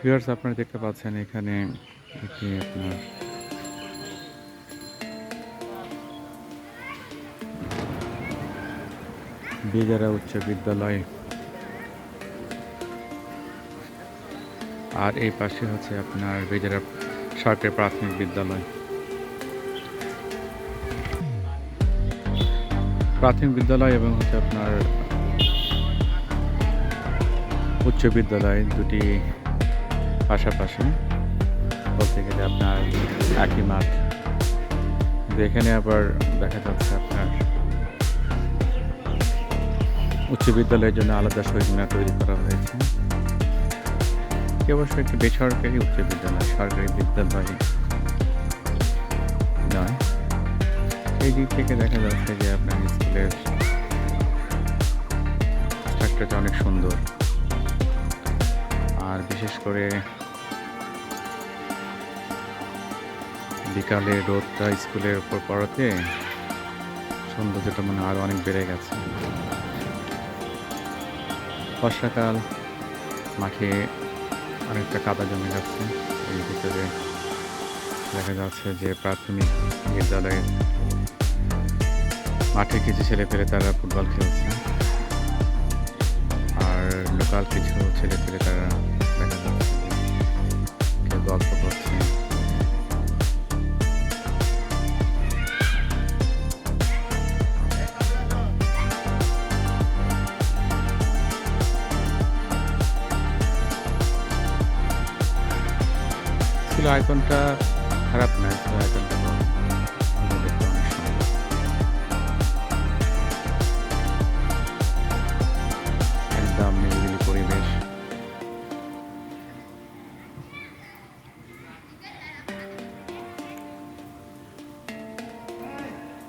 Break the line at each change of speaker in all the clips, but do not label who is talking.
Viewers, আপনারা দেখতে পাচ্ছেন এখানে এটি আপনার বেজারা উচ্চ বিদ্যালয়, আর এই পাশে হচ্ছে আপনার বেজারা সরকারি প্রাথমিক বিদ্যালয়। প্রাথমিক বিদ্যালয় এবং হচ্ছে আপনার উচ্চ বিদ্যালয় দুটি পাশাপাশি, বলতে গেলে আপনার একই মাঠ। এখানে আবার দেখা যাচ্ছে আপনার উচ্চ বিদ্যালয়ের জন্য আলাদা শহীদ মিনার তৈরি করা হয়েছে। অবশ্য একটি বেসরকারি উচ্চ বিদ্যালয়, সরকারি বিদ্যালয় নয়। এই দিক থেকে দেখা যাচ্ছে যে আপনার স্কুলের স্ট্রাকচারটা অনেক সুন্দর, আর বিশেষ করে বিকালে রোদটা স্কুলের উপর পড়াতে সৌন্দর্যটা মনে আরও অনেক বেড়ে গেছে। বর্ষাকাল, মাঠে অনেকটা কাদা জমে যাচ্ছে। এর ভিতরে দেখা যাচ্ছে যে প্রাথমিক বিদ্যালয়ের মাঠে কিছু ছেলেপেলে তারা ফুটবল খেলছে, আর লোকাল কিছু ছেলেপেলে তারা দেখা যাচ্ছে যে কেউ গল্প করছে। স্কুলের আয়তনটা খারাপ না, স্কুলের আয়তনটা দেখতে অনেক সুন্দর। একদম নিরিবিলি পরিবেশ।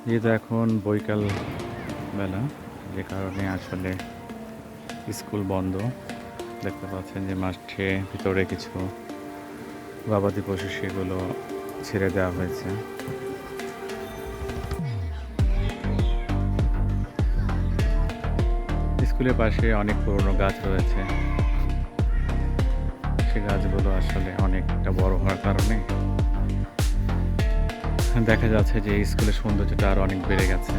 যেহেতু এখন বৈকাল বেলা, যে কারণে আসলে স্কুল বন্ধ। দেখতে পাচ্ছেন যে মাঠে ভিতরে কিছু গবাদি পশু সেগুলো ছেড়ে দেওয়া হয়েছে। স্কুলের পাশে অনেক পুরনো গাছ রয়েছে, সে গাছগুলো আসলে অনেকটা বড় হওয়ার কারণে দেখা যাচ্ছে যে স্কুলের সৌন্দর্যটা আরো অনেক বেড়ে গেছে।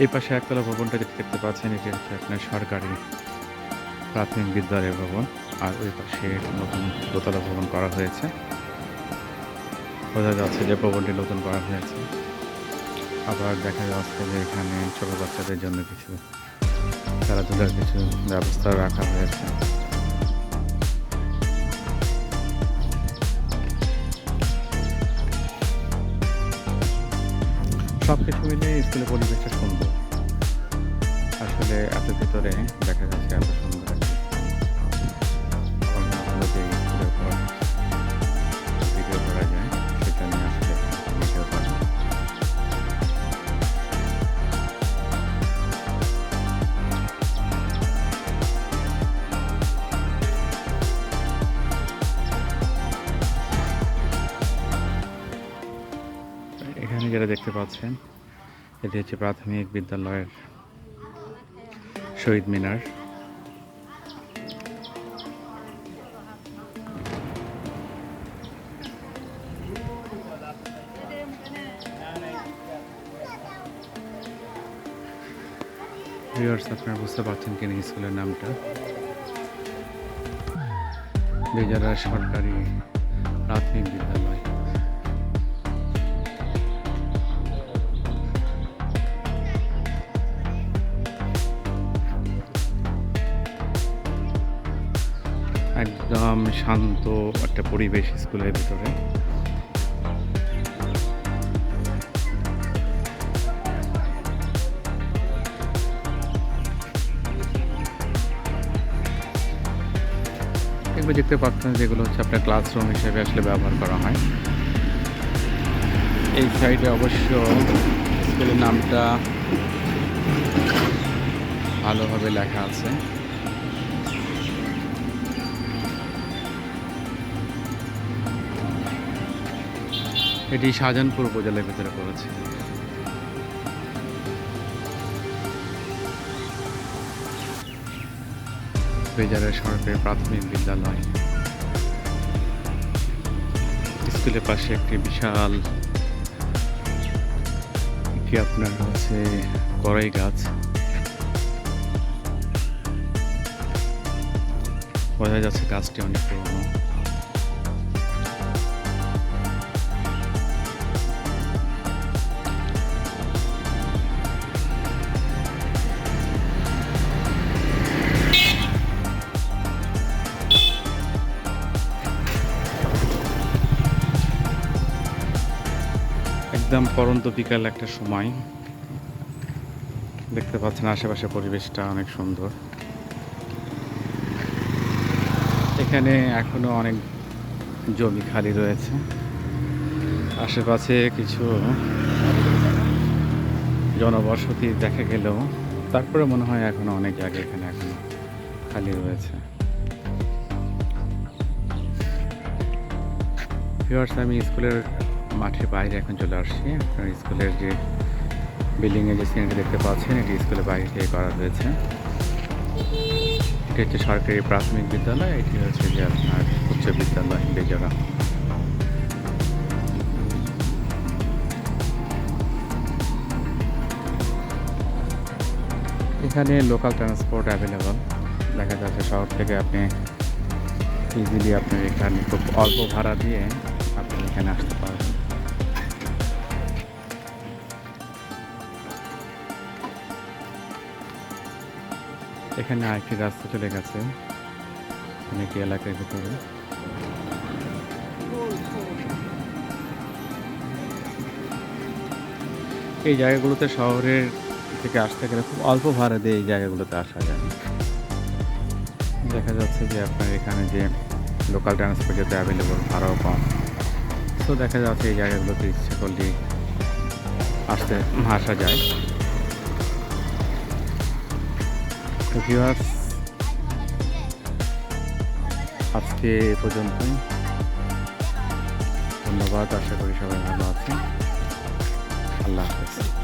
এই পাশে একতলা ভবনটা যেটা দেখতে পাচ্ছেন, এটি হচ্ছে আপনার সরকারি প্রাথমিক বিদ্যালয় ভবন, আর ওই পাশে নতুন দোতলা ভবন করা হয়েছে। বোঝা যাচ্ছে যে ভবনটি নতুন করা হয়েছে। আবার দেখা যাচ্ছে যে এখানে ছোট বাচ্চাদের জন্য কিছু খেলাধুলার কিছু ব্যবস্থা রাখা হয়েছে। সব কিছু মিলিয়ে স্কুলের পরিবেশটা সুন্দর। আসলে এত ভিতরে দেখা যাচ্ছে এত সুন্দর যে স্কুলের উপর ভিডিও করা যায়, সেটা নিয়ে আসলে ভিডিও করা। এখানে যেটা দেখতে পাচ্ছেন, এটি হচ্ছে প্রাথমিক বিদ্যালয়ের শহীদ মিনার। ভিউয়ার্স, আপনারা বুঝতে পারছেন কিনা স্কুলের নামটা? বেজারা সরকারি প্রাথমিক বিদ্যালয়। একদম শান্ত একটা পরিবেশ স্কুলের ভিতরে। এগুলো দেখতে পাচ্ছেন যেগুলো হচ্ছে আপনার ক্লাসরুম হিসেবে আসলে ব্যবহার করা হয়। এই সাইডে অবশ্য স্কুলের নামটা ভালোভাবে লেখা আছে। এটি শাহজাহানপুর উপজেলার ভিতরে পড়েছে। বেজারের সরকারি প্রাথমিক বিদ্যালয় স্কুলের পাশে একটি বিশাল কি আপনার হচ্ছে কড়াই গাছ, বোঝা যাচ্ছে গাছটি অনেক পুরনো। একদম পরন্ত বিকাল একটা সময়, দেখতে পাচ্ছেন আশেপাশে পরিবেশটা অনেক সুন্দর। এখানে এখনো অনেক জমি খালি রয়েছে, আশেপাশে কিছু জনবসতি দেখা গেলেও তারপরে মনে হয় এখনো অনেক জায়গা এখানে এখনো খালি রয়েছে। ভিউয়ার্স, আমি স্কুলের মাঠের বাইরে এখন চলে আসছি। আপনার স্কুলের যে বিল্ডিংয়ে যে সিনারি দেখতে পাচ্ছেন, এটি স্কুলের বাইরে থেকে করা হয়েছে। এটি হচ্ছে সরকারি প্রাথমিক বিদ্যালয়, এটি হচ্ছে যে আপনার উচ্চ বিদ্যালয় বেজরা। এখানে লোকাল ট্রান্সপোর্ট অ্যাভেলেবল, দেখা যাচ্ছে শহর থেকে আপনি ইজিলি আপনার এখানে খুব অল্প ভাড়া দিয়ে আপনি এখানে আসতে পারবেন। এখানে আরেকটি রাস্তা চলে গেছে অনেক এলাকার ভিতরে। এই জায়গাগুলোতে শহরের থেকে আসতে গেলে খুব অল্প ভাড়া দিয়ে এই জায়গাগুলোতে আসা যায়। দেখা যাচ্ছে যে আপনার এখানে যে লোকাল ট্রান্সপোর্ট যেতে অ্যাভেলেবল, ভাড়াও কম। তো দেখা যাচ্ছে এই জায়গাগুলোতে ইচ্ছে করলে আসা যায়। তো ভিউয়ার্স, আজকে এ পর্যন্তই। ধন্যবাদ, আশা করি সবাই ভালো আছেন। আল্লাহ হাফেজ।